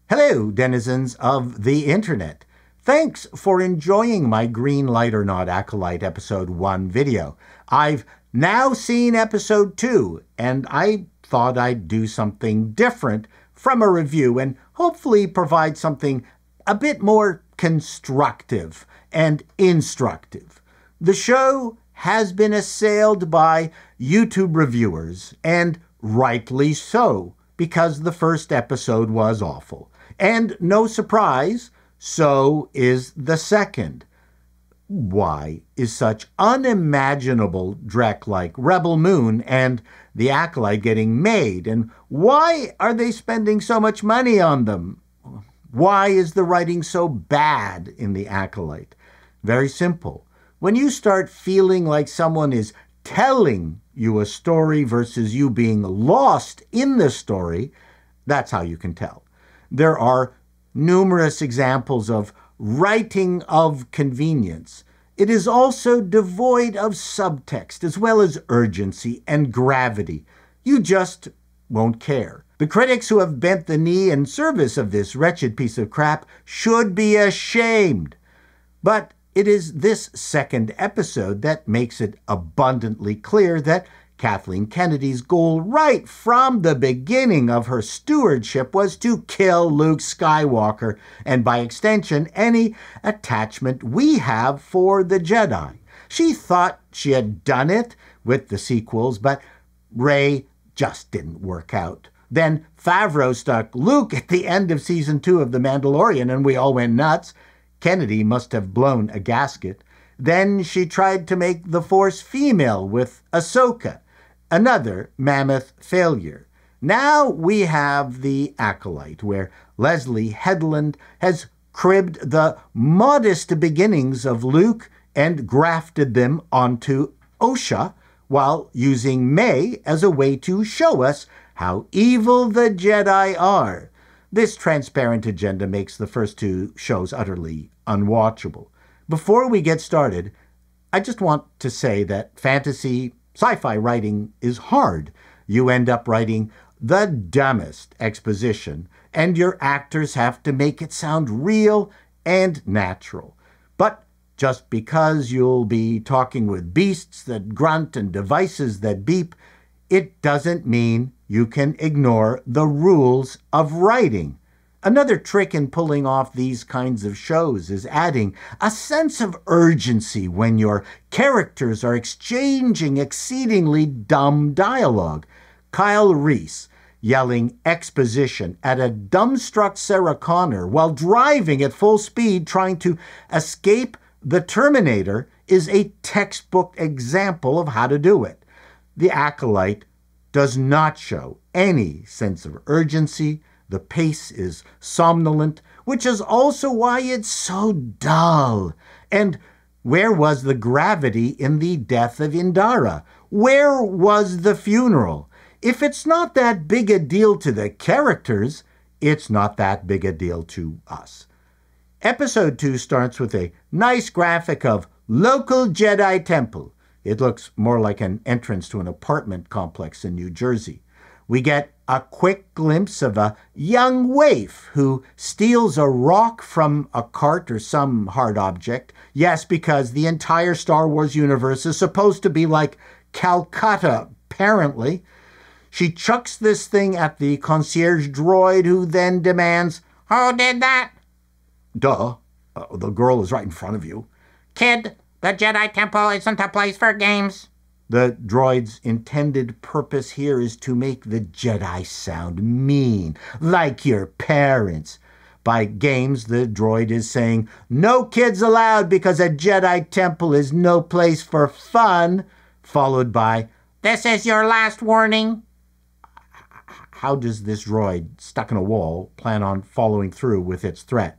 Hello, denizens of the internet. Thanks for enjoying my Green Light or Not Acolyte Episode 1 video. I've now seen Episode 2, and I thought I'd do something different from a review and hopefully provide something a bit more constructive and instructive. The show has been assailed by YouTube reviewers, and rightly so, because the first episode was awful. And no surprise, so is the second. Why is such unimaginable dreck like Rebel Moon and The Acolyte getting made? And why are they spending so much money on them? Why is the writing so bad in The Acolyte? Very simple. When you start feeling like someone is telling you a story versus you being lost in the story, that's how you can tell. There are numerous examples of writing of convenience. It is also devoid of subtext as well as urgency and gravity. You just won't care. The critics who have bent the knee in service of this wretched piece of crap should be ashamed. But it is this second episode that makes it abundantly clear that Kathleen Kennedy's goal right from the beginning of her stewardship was to kill Luke Skywalker, and by extension, any attachment we have for the Jedi. She thought she had done it with the sequels, but Rey just didn't work out. Then Favreau stuck Luke at the end of Season 2 of The Mandalorian, and we all went nuts. Kennedy must have blown a gasket. Then she tried to make the Force female with Ahsoka. Another mammoth failure. Now we have The Acolyte, where Leslie Headland has cribbed the modest beginnings of Luke and grafted them onto Osha, while using May as a way to show us how evil the Jedi are. This transparent agenda makes the first two shows utterly unwatchable. Before we get started, I just want to say that fantasy sci-fi writing is hard. You end up writing the dumbest exposition, and your actors have to make it sound real and natural. But just because you'll be talking with beasts that grunt and devices that beep, it doesn't mean you can ignore the rules of writing. Another trick in pulling off these kinds of shows is adding a sense of urgency when your characters are exchanging exceedingly dumb dialogue. Kyle Reese yelling exposition at a dumbstruck Sarah Connor while driving at full speed trying to escape the Terminator is a textbook example of how to do it. The Acolyte does not show any sense of urgency. The pace is somnolent, which is also why it's so dull. And where was the gravity in the death of Indara? Where was the funeral? If it's not that big a deal to the characters, it's not that big a deal to us. Episode 2 starts with a nice graphic of local Jedi temple. It looks more like an entrance to an apartment complex in New Jersey. We get a quick glimpse of a young waif who steals a rock from a cart or some hard object. Yes, because the entire Star Wars universe is supposed to be like Calcutta, apparently. She chucks this thing at the concierge droid, who then demands, "Who did that?" Duh. The girl is right in front of you. "Kid, the Jedi Temple isn't a place for games." The droid's intended purpose here is to make the Jedi sound mean, like your parents. By games, the droid is saying, "No kids allowed because a Jedi temple is no place for fun," followed by, "This is your last warning." How does this droid, stuck in a wall, plan on following through with its threat?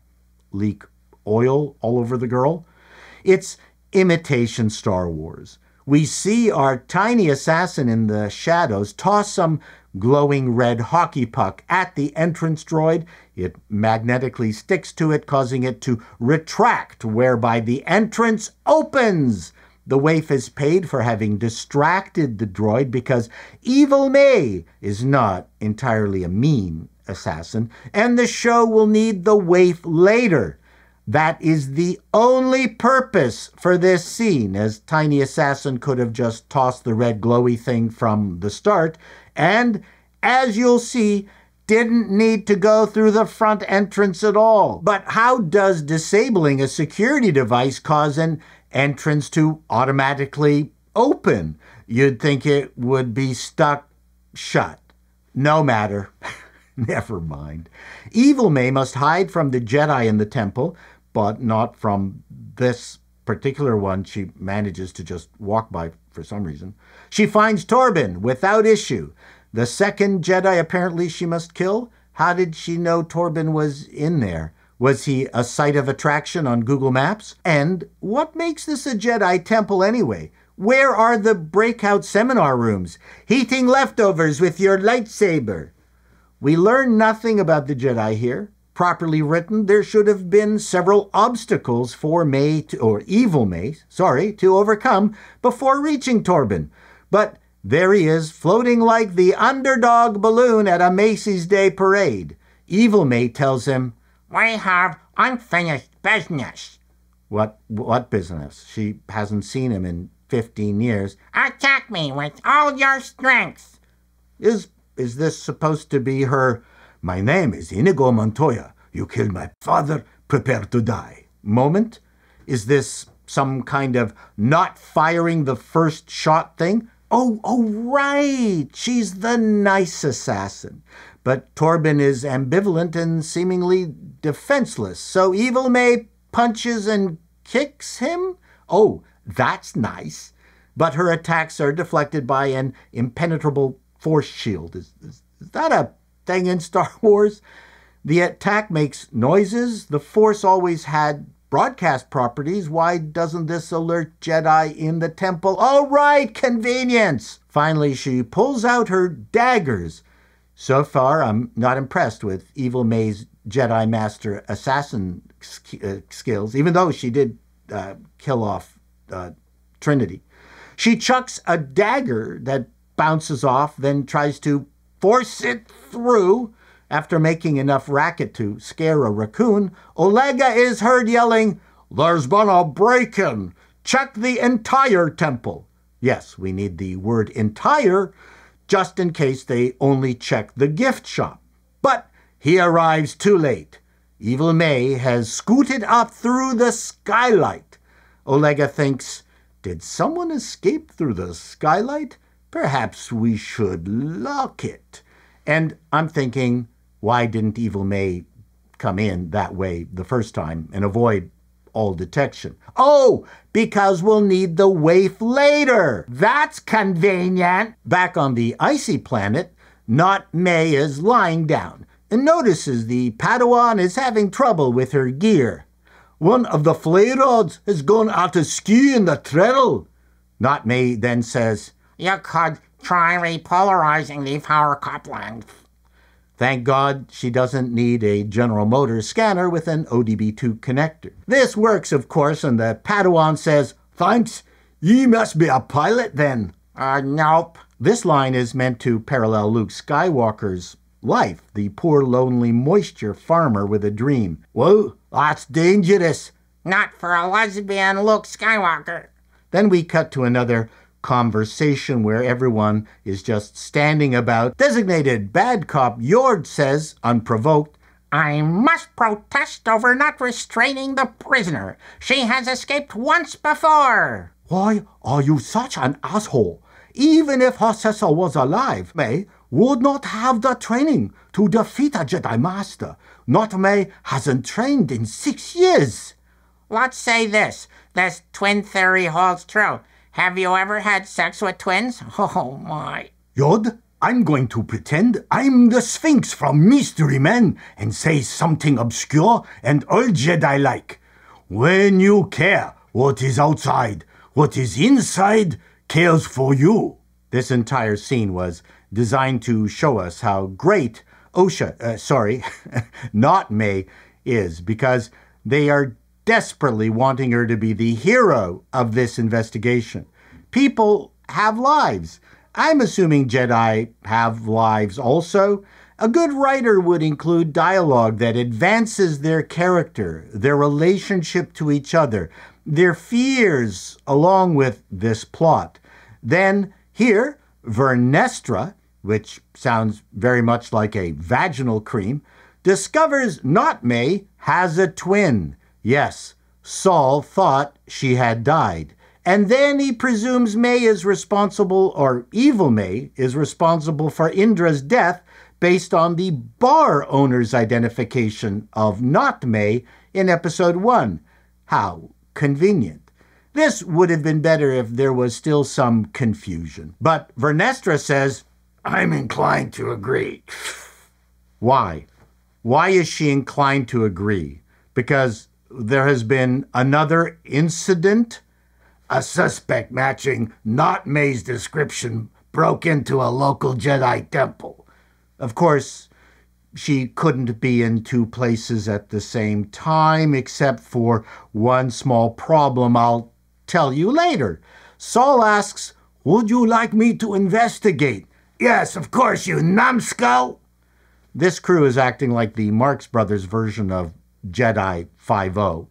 Leak oil all over the girl? It's imitation Star Wars. We see our tiny assassin in the shadows toss some glowing red hockey puck at the entrance droid. It magnetically sticks to it, causing it to retract, whereby the entrance opens. The waif is paid for having distracted the droid because Evil May is not entirely a mean assassin, and the show will need the waif later. That is the only purpose for this scene, as Tiny Assassin could have just tossed the red glowy thing from the start, and, as you'll see, didn't need to go through the front entrance at all. But how does disabling a security device cause an entrance to automatically open? You'd think it would be stuck shut. No matter. Never mind. Evil May must hide from the Jedi in the temple, but not from this particular one she manages to just walk by for some reason. She finds Torben without issue. The second Jedi apparently she must kill? How did she know Torben was in there? Was he a site of attraction on Google Maps? And what makes this a Jedi temple anyway? Where are the breakout seminar rooms? Heating leftovers with your lightsaber. We learn nothing about the Jedi here. Properly written, there should have been several obstacles for Evil May, to overcome before reaching Torben. But there he is, floating like the underdog balloon at a Macy's Day Parade. Evil May tells him, "We have unfinished business." What business? She hasn't seen him in 15 years. "Attack me with all your strength." Is this supposed to be her, "My name is Inigo Montoya. You killed my father. Prepare to die" moment? Is this some kind of not firing the first shot thing? Oh, right. She's the nice assassin. But Torben is ambivalent and seemingly defenseless. So Evil May punches and kicks him? Oh, that's nice. But her attacks are deflected by an impenetrable force shield. Is that a thing in Star Wars? The attack makes noises. The Force always had broadcast properties. Why doesn't this alert Jedi in the temple? Oh, right, convenience. Finally, she pulls out her daggers. So far, I'm not impressed with Evil May's Jedi Master assassin skills, even though she did kill off Trinity. She chucks a dagger that bounces off, then tries to force it through. After making enough racket to scare a raccoon, Olega is heard yelling, "There's been a break-in! Check the entire temple!" Yes, we need the word entire, just in case they only check the gift shop. But he arrives too late. Evil May has scooted up through the skylight. Olega thinks, did someone escape through the skylight? Perhaps we should lock it. And I'm thinking, why didn't Evil May come in that way the first time and avoid all detection? Oh, because we'll need the waif later. That's convenient. Back on the icy planet, Not May is lying down and notices the Padawan is having trouble with her gear. "One of the flay rods has gone out askew in the treadle." Not May then says, "You could try repolarizing the power coupling." Thank God she doesn't need a General Motors scanner with an ODB2 connector. This works, of course, and the Padawan says, "Thanks. Ye must be a pilot then." Nope. This line is meant to parallel Luke Skywalker's life, the poor, lonely moisture farmer with a dream. "Whoa, that's dangerous." Not for a lesbian Luke Skywalker. Then we cut to another conversation where everyone is just standing about. Designated bad cop Yord says, unprovoked, "I must protest over not restraining the prisoner. She has escaped once before." "Why are you such an asshole? Even if her sister was alive, May would not have the training to defeat a Jedi Master. Not May hasn't trained in 6 years." Let's say this twin theory holds true. Have you ever had sex with twins? Oh my. Yod, I'm going to pretend I'm the Sphinx from Mystery Men and say something obscure and old Jedi-like. When you care what is outside, what is inside cares for you. This entire scene was designed to show us how great Not May is, because they are desperately wanting her to be the hero of this investigation. People have lives. I'm assuming Jedi have lives also. A good writer would include dialogue that advances their character, their relationship to each other, their fears, along with this plot. Then, here, Vernestra, which sounds very much like a vaginal cream, discovers Not May has a twin. Yes, Saul thought she had died. And then he presumes May is responsible, or evil May is responsible for Indra's death based on the bar owner's identification of Not May in episode 1. How convenient. This would have been better if there was still some confusion. But Vernestra says, I'm inclined to agree. Why? Why is she inclined to agree? Because there has been another incident? A suspect matching Not May's description broke into a local Jedi temple. Of course, she couldn't be in two places at the same time, except for one small problem I'll tell you later. Saul asks, would you like me to investigate? Yes, of course, you numbskull. This crew is acting like the Marx Brothers version of Jedi 5-0.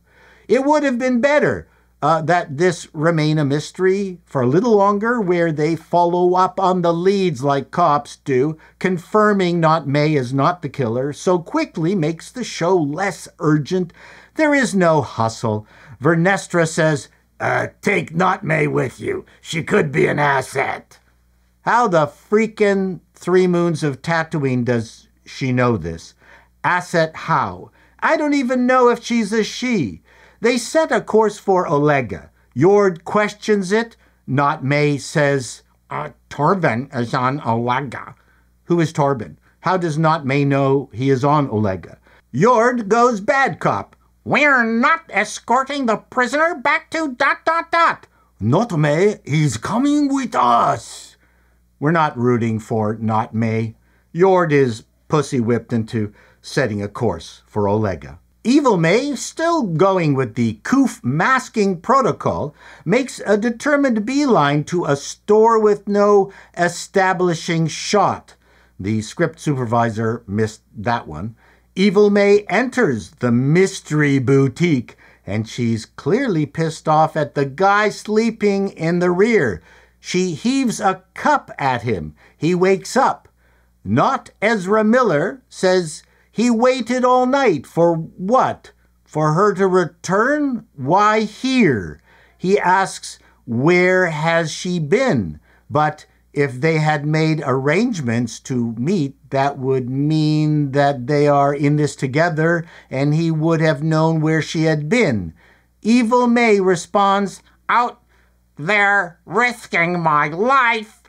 It would have been better that this remain a mystery for a little longer, where they follow up on the leads like cops do, confirming Not May is not the killer so quickly makes the show less urgent. There is no hustle. Vernestra says, take Not May with you. She could be an asset. How the freaking 3 moons of Tatooine does she know this? Asset how? I don't even know if she's a she. They set a course for Olega. Yord questions it. Not May says, Torben is on Olega. Who is Torben? How does Not May know he is on Olega? Yord goes bad cop. We're not escorting the prisoner back to ... Not May, he's coming with us. We're not rooting for Not May. Yord is pussy whipped into setting a course for Olega. Evil May, still going with the Koof masking protocol, makes a determined beeline to a store with no establishing shot. The script supervisor missed that one. Evil May enters the mystery boutique, and she's clearly pissed off at the guy sleeping in the rear. She heaves a cup at him. He wakes up. Not Ezra Miller says he waited all night for what? For her to return? Why here? He asks, where has she been? But if they had made arrangements to meet, that would mean that they are in this together, and he would have known where she had been. Evil May responds, out there risking my life.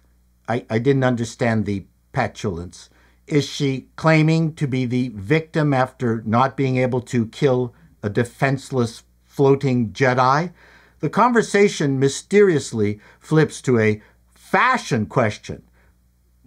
I didn't understand the petulance. Is she claiming to be the victim after not being able to kill a defenseless floating Jedi? The conversation mysteriously flips to a fashion question.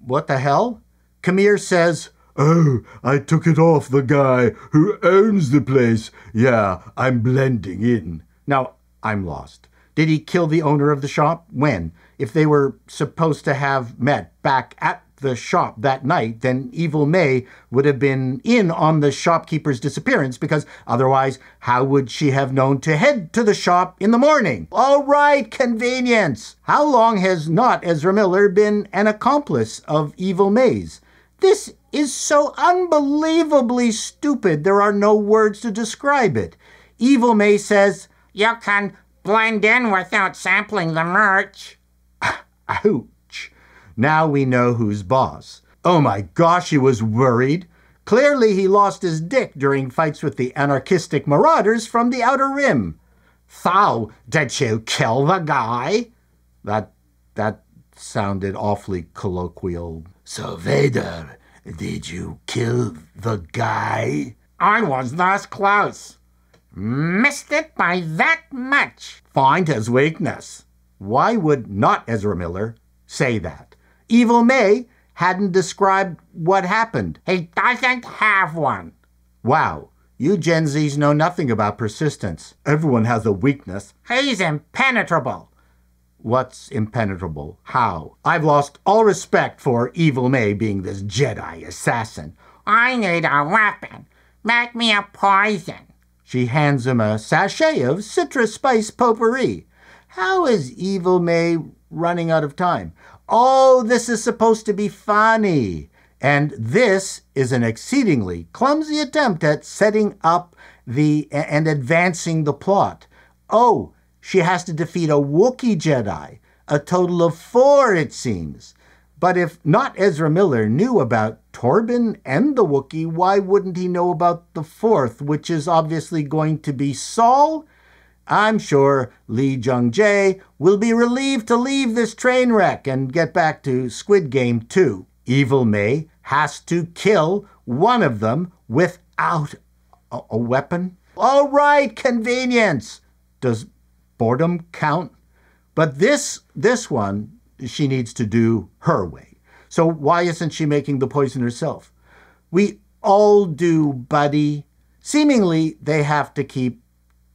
What the hell? Kamir says, oh, I took it off the guy who owns the place. Yeah, I'm blending in. Now, I'm lost. Did he kill the owner of the shop? When? If they were supposed to have met back at the shop that night, then Evil May would have been in on the shopkeeper's disappearance, because otherwise, how would she have known to head to the shop in the morning? All right, convenience. How long has not Ezra Miller been an accomplice of Evil May's? This is so unbelievably stupid, there are no words to describe it. Evil May says, you can blend in without sampling the merch. Ouch. Now we know who's boss. Oh my gosh, he was worried. Clearly he lost his dick during fights with the anarchistic marauders from the Outer Rim. So, did you kill the guy? That sounded awfully colloquial. So, Vader, did you kill the guy? I was this close. Missed it by that much. Find his weakness. Why would not Ezra Miller say that? Evil May hadn't described what happened. He doesn't have one. Wow, you Gen Zs know nothing about persistence. Everyone has a weakness. He's impenetrable. What's impenetrable? How? I've lost all respect for Evil May being this Jedi assassin. I need a weapon. Make me a poison. She hands him a sachet of citrus spice potpourri. How is Evil May running out of time? Oh, this is supposed to be funny. And this is an exceedingly clumsy attempt at setting up and advancing the plot. Oh, she has to defeat a Wookiee Jedi. A total of 4, it seems. But if not Ezra Miller knew about Torben and the Wookiee, why wouldn't he know about the 4th, which is obviously going to be Saul? I'm sure Lee Jung-jae will be relieved to leave this train wreck and get back to Squid Game 2. Evil May has to kill one of them without a weapon. All right, convenience. Does boredom count? But this one, she needs to do her way. So why isn't she making the poison herself? We all do, buddy. Seemingly, they have to keep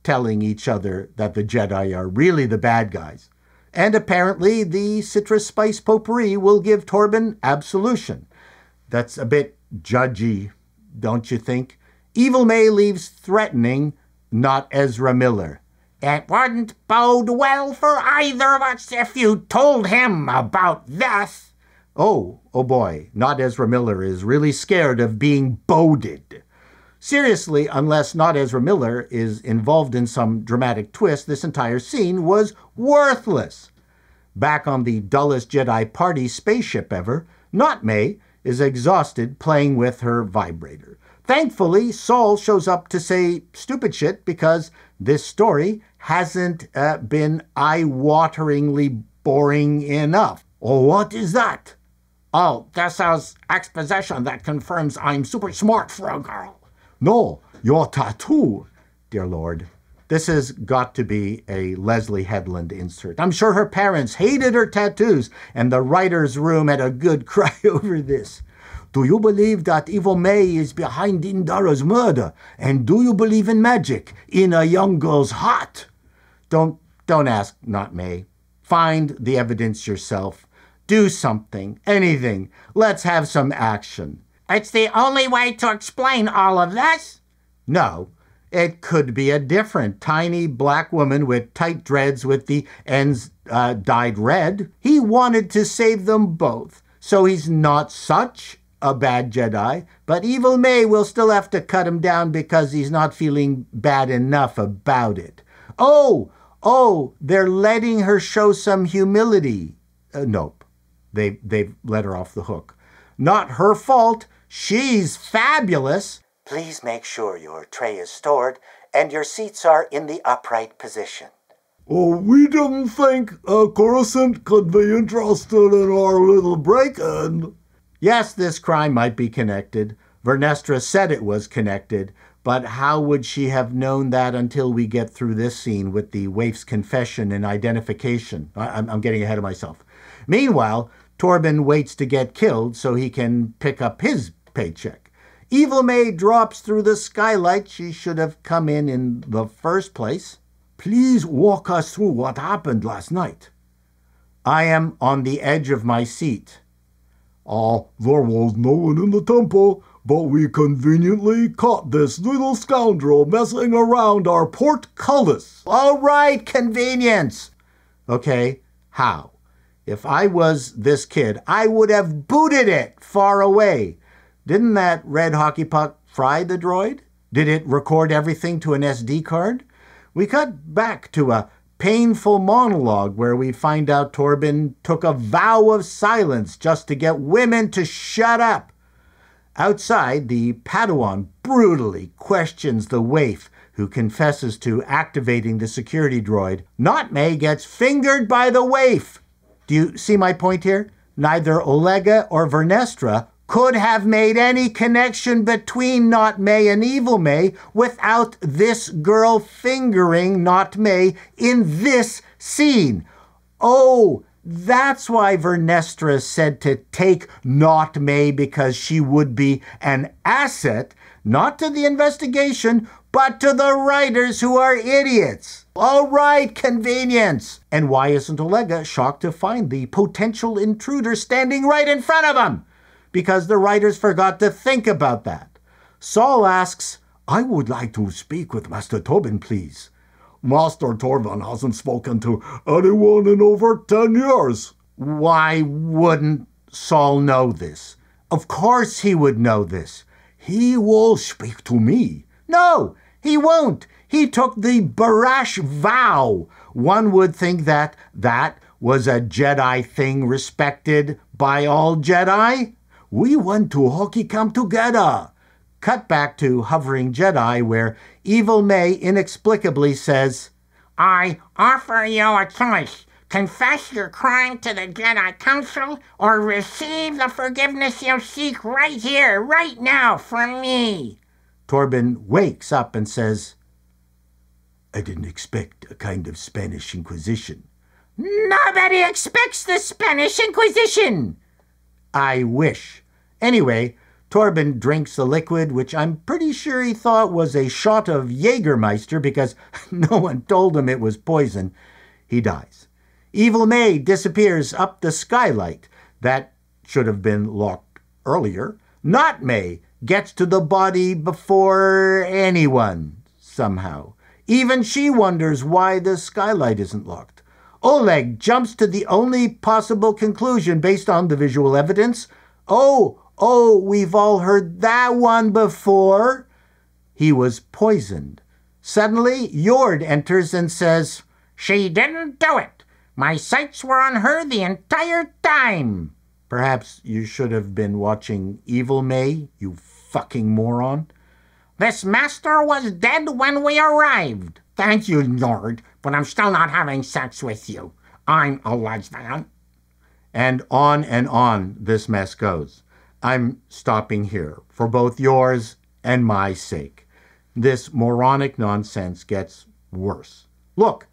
telling each other that the Jedi are really the bad guys. And apparently, the citrus spice potpourri will give Torben absolution. That's a bit judgy, don't you think? Evil May leaves threatening, not Ezra Miller. It wouldn't bode well for either of us if you told him about this. Oh boy, not Ezra Miller is really scared of being boded. Seriously, unless not Ezra Miller is involved in some dramatic twist, this entire scene was worthless. Back on the dullest Jedi party spaceship ever, Not May is exhausted playing with her vibrator. Thankfully, Saul shows up to say stupid shit because this story hasn't been eye-wateringly boring enough. Oh, what is that? Oh, this is exposition that confirms I'm super smart for a girl. No, your tattoo, dear Lord. This has got to be a Leslie Headland insert. I'm sure her parents hated her tattoos, and the writer's room had a good cry over this. Do you believe that Evil May is behind Indara's murder? And do you believe in magic in a young girl's heart? Don't ask, Not May. Find the evidence yourself. Do something, anything. Let's have some action. It's the only way to explain all of this? No, it could be a different tiny black woman with tight dreads with the ends dyed red. He wanted to save them both, so he's not such a bad Jedi, but Evil May will still have to cut him down because he's not feeling bad enough about it. Oh, they're letting her show some humility. Nope, they've let her off the hook. Not her fault. She's fabulous. Please make sure your tray is stored and your seats are in the upright position. Oh, we didn't think Coruscant could be interested in our little break-in. Yes, this crime might be connected. Vernestra said it was connected, but how would she have known that until we get through this scene with the waif's confession and identification? I'm getting ahead of myself. Meanwhile, Torben waits to get killed so he can pick up his paycheck. Evil May drops through the skylight. She should have come in the first place. Please walk us through what happened last night. I am on the edge of my seat. There was no one in the temple, but we conveniently caught this little scoundrel messing around our portcullis. All right, convenience. Okay, how? If I was this kid, I would have booted it far away. Didn't that red hockey puck fry the droid? Did it record everything to an SD card? We cut back to a painful monologue where we find out Torben took a vow of silence just to get women to shut up. Outside, the Padawan brutally questions the waif who confesses to activating the security droid. Not May gets fingered by the waif. Do you see my point here? Neither Olega or Vernestra could have made any connection between Not May and Evil May without this girl fingering Not May in this scene. Oh, that's why Vernestra said to take Not May because she would be an asset. not to the investigation, but to the writers who are idiots. All right, convenience. And why isn't Olega shocked to find the potential intruder standing right in front of him? Because the writers forgot to think about that. Saul asks, I would like to speak with Master Torben, please. Master Torben hasn't spoken to anyone in over 10 years. Why wouldn't Saul know this? Of course he would know this. He will speak to me. No, he won't. He took the Barash vow. One would think that that was a Jedi thing respected by all Jedi. We went to hockey camp together. Cut back to Hovering Jedi, where Evil May inexplicably says, I offer you a choice. Confess your crime to the Jedi Council or receive the forgiveness you seek right here, right now, from me. Torben wakes up and says, I didn't expect a kind of Spanish Inquisition. Nobody expects the Spanish Inquisition. I wish. Anyway, Torben drinks the liquid, which I'm pretty sure he thought was a shot of Jägermeister because no one told him it was poison. He dies. Evil May disappears up the skylight. That should have been locked earlier. Not May gets to the body before anyone, somehow. Even she wonders why the skylight isn't locked. Oleg jumps to the only possible conclusion based on the visual evidence. Oh, we've all heard that one before. He was poisoned. Suddenly, Jord enters and says, She didn't do it. My sights were on her the entire time. Perhaps you should have been watching Evil May, you fucking moron. This master was dead when we arrived. Thank you, Jord, but I'm still not having sex with you. I'm a lesbian. And on this mess goes. I'm stopping here for both yours and my sake. This moronic nonsense gets worse. Look,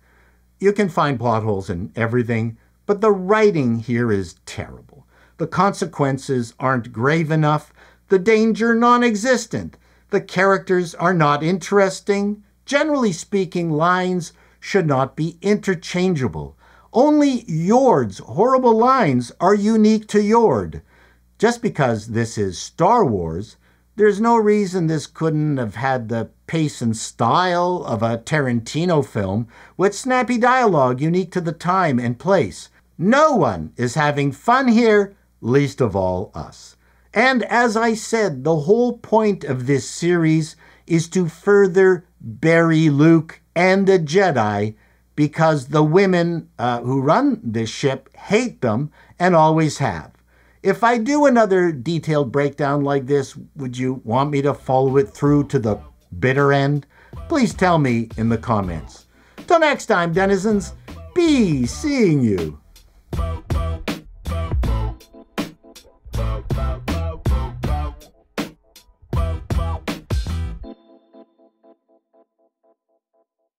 you can find plot holes in everything, but the writing here is terrible. The consequences aren't grave enough, the danger non-existent. The characters are not interesting. Generally speaking, lines should not be interchangeable. Only Jord's horrible lines are unique to Jord. Just because this is Star Wars, there's no reason this couldn't have had the pace and style of a Tarantino film with snappy dialogue unique to the time and place. No one is having fun here, least of all us. And as I said, the whole point of this series is to further bury Luke and the Jedi because the women who run this ship hate them and always have. If I do another detailed breakdown like this, would you want me to follow it through to the bitter end? Please tell me in the comments. Till next time, denizens, be seeing you.